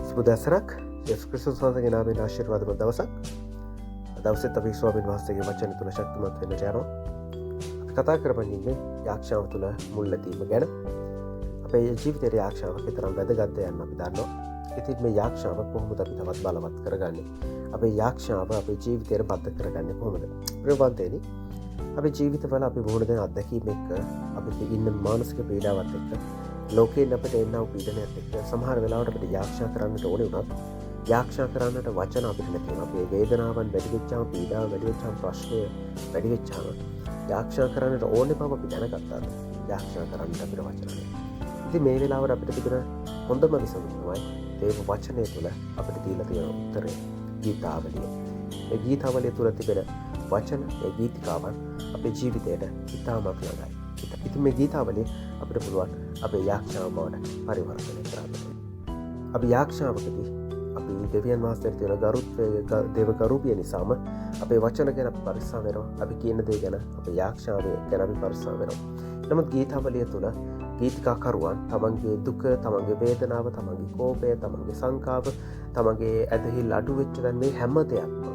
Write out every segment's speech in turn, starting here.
සුබදැසරක් යේසුස් ක්‍රිස්තුස් වහන්සේගේ නාමයෙන් ආශිර්වාදමත් දවසක්. දවසෙත් අපි ස්වාමීන් වහන්සේගේ වචන තුල ශක්තිමත් වෙන්න යනවා. අපි කතා කරමින් ඉන්නේ යාක්ෂාව තුල මුල්ලැදීම ගැන. අපේ ජීවිතයේ යාක්ෂාව කතරම් වැදගත්ද යන්න අපි දන්නවා. ඉතින් මේ යාක්ෂාව කොහොමද අපි තවත් බලවත් කරගන්නේ? අපේ යාක්ෂාව අපේ ජීවිතයට බද්ධ කරගන්නේ කොහොමද? ප්‍රවන්තේනි අපේ ජීවිතවල අපි මුහුණ දෙන අත්දැකීම් එක්ක අපිට ඉන්න මානසික පීඩාවත් එක්ක ලෝකයෙන් අපිට එන්නව පීඩනයත් එක්ක සමහර වෙලාවට අපිට යාක්ෂා කරන්නට ඕනේ වුණත් යාක්ෂා කරන්නට වචන අපිට නැති වෙනවා. අපේ වේදනාවන් වැඩි වෙච්චාම, පීඩාව වැඩි වෙච්චාම, ප්‍රශ්නය වැඩි වෙච්චාම යාක්ෂා කරන්නට ඕනේ බව අපි දැනගත්තාද? යාක්ෂා කරන්නට අපිට වචන නැහැ. ඉතින් මේ වෙලාවට අපිට තිබෙන හොඳම විසඳුමයි දේව වචනය තුළ අපිට දීලා තියෙන උත්තරය ගීතාවලිය. මේ ගීතාවලිය තුළ තිබෙන වචන, මේ ගීතිකාවන් අපේ ජීවිතයට ඉතාමත් ළඟයි. ඉතින් මේ ගීතාවලිය අපිට පුළුවන් අපේ යාක්ෂාව බවට පරිවර්තනය කරන්න. අපි යාක්ෂාවකදී අපි දෙවියන් වහන්සේට තියෙන ගරුත්වය, දේව ගරුපිය නිසාම අපේ වචන ගැන අපි පරිස්සම් වෙනවා. අපි කියන දේ ගැන, අපේ යාක්ෂාව ගැන අපි පරිස්සම් වෙනවා. නමුත් ගීතාවලිය තුළ ගීතිකාකරුවන් තමන්ගේ දුක, තමන්ගේ වේදනාව, තමන්ගේ කෝපය, තමන්ගේ සංකාව, තමන්ගේ ඇදහිල්ල අඩු වෙච්ච දැන් මේ හැම දෙයක්ම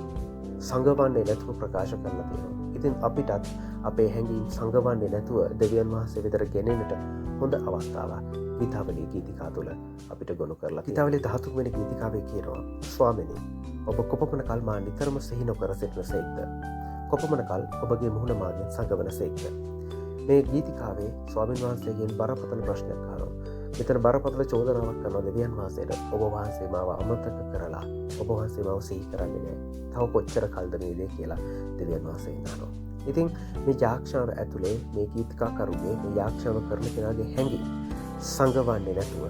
සංගවන්නේ නැතුව ප්‍රකාශ කරලා තියෙනවා. ඉතින් අපිටත් අපේ හැඟීම් සංගවන්නේ නැතුව දෙවියන් වහන්සේ වෙතට ගෙනෙන්නට හොඳ අවස්ථාවක් ගීතාවලිය ගීතිකා තුළ අපිට ගොනු කරලා. ගීතාවලිය 13 වෙනි ගීතිකාවේ කියනවා, ස්වාමිනී ඔබ කොපමණ කල් මා නිතරම සිහි නොකර සිටින සේක්ද? කොපමණ කල් ඔබගේ මුහුණ මාගෙන් සංගවන සේක්ද? මේ ගීතිකාවේ ස්වාමීන් වහන්සේගෙන් බරපතල ප්‍රශ්නයක් අහනවා. මෙතන බරපතල චෝදනාවක් කරනවා දෙවියන් වහන්සේට. ඔබ වහන්සේ මාව අමතක කරලා ඔබ වහන්සේ මාව සිහි කරන්නේ නැහැ. තව කොච්චර කල්ද මේ දේ කියලා දෙවියන් වහන්සේ අහනවා. ඉතින් මේ යාක්ෂාව ඇතුලේ මේ ගීතිකාකරුගේ මේ යාක්ෂාව කරන කෙනාගේ හැඟීම් සංගවන්නේ නැතුව,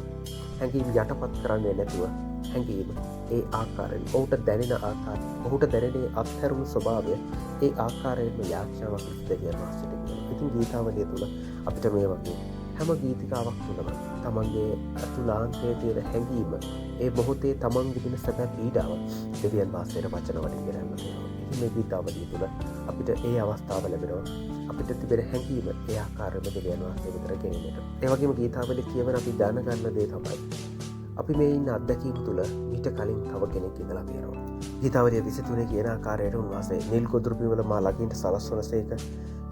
හැඟීම් යටපත් කරන්නේ නැතුව, හැඟීම් ඒ ආකාරයෙන් ඔහුට දැනෙන ආකාරය, ඔහුට දැනෙන අත්හැරුණු ස්වභාවය ඒ ආකාරයෙන්ම යාක්ෂාවක් දෙවියන් වහන්සේට කියනවා. ඉතින් ගීතාවලිය තුළ අපිට මේ වගේ හැම ගීතිකාවක් තුළම තමන්ගේ අතුලාන්තයේ තියෙන හැඟීම, ඒ මොහොතේ තමන් විඳින සැප පීඩාව දෙවියන් වහන්සේට වචන වලින් ගෙනල්ලා දෙනවා. ඉතින් මේ ගීතාවලිය තුළ අපිට ඒ අවස්ථාව ලැබෙනවා. අපිට තිබෙන හැඟීම ඒ ආකාරයෙන්ම දෙවියන් වහන්සේ වෙතට ගෙනෙන්නට. ඒ වගේම ගීතාවලිය කියවන අපි දැනගන්න දේ තමයි අපි මේ ඉන්න අත්දැකීම් තුළ ඊට කලින් තව කෙනෙක් ඉඳලා තියෙනවා. ගීතාවලිය 23 කියන ආකාරයට උන්වහන්සේ නිල් ගොදුරු පිවල මා ළඟින්ට සලස්වනසේක,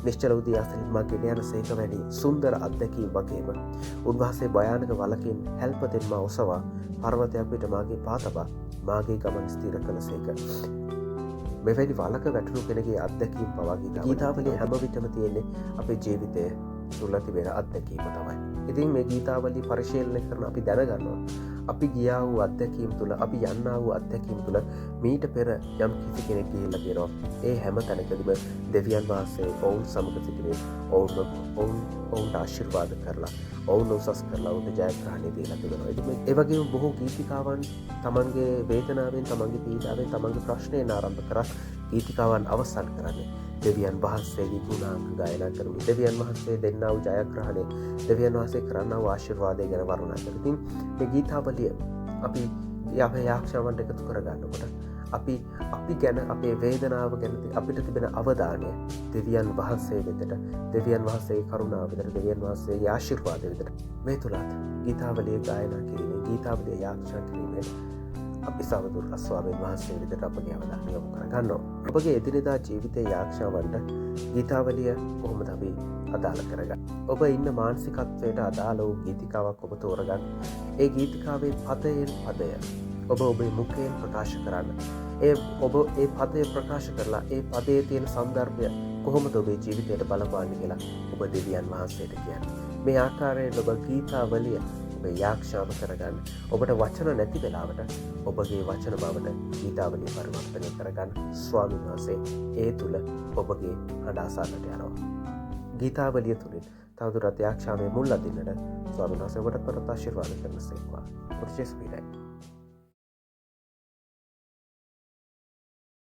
නිශ්චල උදයාසනින් මා ගෙන යනසේක වැනි සුන්දර අත්දැකීම් වගේම උන්වහන්සේ භයානක වලකින් හැල්පතෙන් මා ඔසවා පර්වතයක් පිට මාගේ පා තබා මාගේ ගමන ස්ථිර කළසේක. මෙවැනි වලක වැටුණු කෙනෙකුගේ අත්දැකීම් පවා ගීතාවලිය හැම විටම තියෙන්නේ අපේ ජීවිතය තුළ තිබෙන අත්දැකීම තමයි. ඉතින් මේ ගීතාවලිය පරිශීලනය කරන අපි දැනගන්නවා අපි ගියා වූ අත්දැකීම් තුළ, අපි යන්නා වූ අත්දැකීම් තුළ මීට පෙර යම් කිසි කෙනෙක් ගිහිල්ලා තියෙනවා. ඒ හැම තැනකදීම දෙවියන් වහන්සේ ඔවුන් සමග සිටිනේ, ඔවුන්ට ආශිර්වාද කරලා, ඔවුන් උසස් කරලා, ඔවුන්ට ජයග්‍රහණය දීලා තිබෙනවා. ඒ වගේම බොහෝ ගීතිකාවන් තමන්ගේ වේදනාවෙන්, තමන්ගේ පීඩාවෙන්, තමන්ගේ ප්‍රශ්නයෙන් ආරම්භ කරලා ගීතිකාවන් අවසන් කරන්නේ දෙවියන් වහන්සේගේ ගුණාංග ගායනා කරමින්, දෙවියන් වහන්සේ දෙන්නා වූ ජයග්‍රහණය, දෙවියන් වහන්සේ කරන්නා වූ ආශිර්වාදය ගැන වර්ණනා කරමින්. ඉතින් මේ ගීතාවලිය අපි අපේ යාක්ෂාවන් එකතු කරගන්නකොට අපි ගැන, අපේ වේදනාව ගැන අපිට තිබෙන අවධානය දෙවියන් වහන්සේ වෙතට, දෙවියන් වහන්සේගේ කරුණාව වෙතට, දෙවියන් වහන්සේගේ ආශිර්වාදය වෙතට මේ තුලත් ගීතාවලිය ගායනා කිරීමෙන්, ගීතාවලිය යාක්ෂා කිරීමෙන් අපි සවදුරටත් ස්වාමීන් වහන්සේ වෙතට අපගේ අවධානය යොමු කරගන්නවා. ඔබගේ එදිනෙදා ජීවිතයේ යාක්ෂාවන්ට ගීතාවලිය කොහොමද අපි අදාළ කරගන්නේ? ඔබ ඉන්න මානසිකත්වයට අදාළ වූ ගීතිකාවක් ඔබ තෝරගන්න. ඒ ගීතිකාවේ පදයෙන් පදය ඔබ ඔබේ මුඛයෙන් ප්‍රකාශ කරන්න. ඔබ ඒ පදය ප්‍රකාශ කරලා ඒ පදයේ තියෙන සන්දර්භය කොහොමද ඔබේ ජීවිතයට බලපාන්නේ කියලා ඔබ දෙවියන් වහන්සේට කියන්න. මේ ආකාරයෙන් ඔබ ගීතාවලිය ඔබේ යාක්ෂාව කරගන්න. ඔබට වචන නැති වෙලාවට ඔබගේ වචන බවට ගීතාවලිය පරිවර්තනය කරගන්න. ස්වාමීන් වහන්සේ ඒ තුළ ඔබගේ හඬ අසන්නට යනවා. ගීතාවලිය තුළින් තවදුරටත් යාක්ෂාවේ මුල් අදින්නට ස්වාමීන් වහන්සේ ඔබට පරත ආශිර්වාද කරන සේක්වා. ඔබට ජේසුස් පිටයි.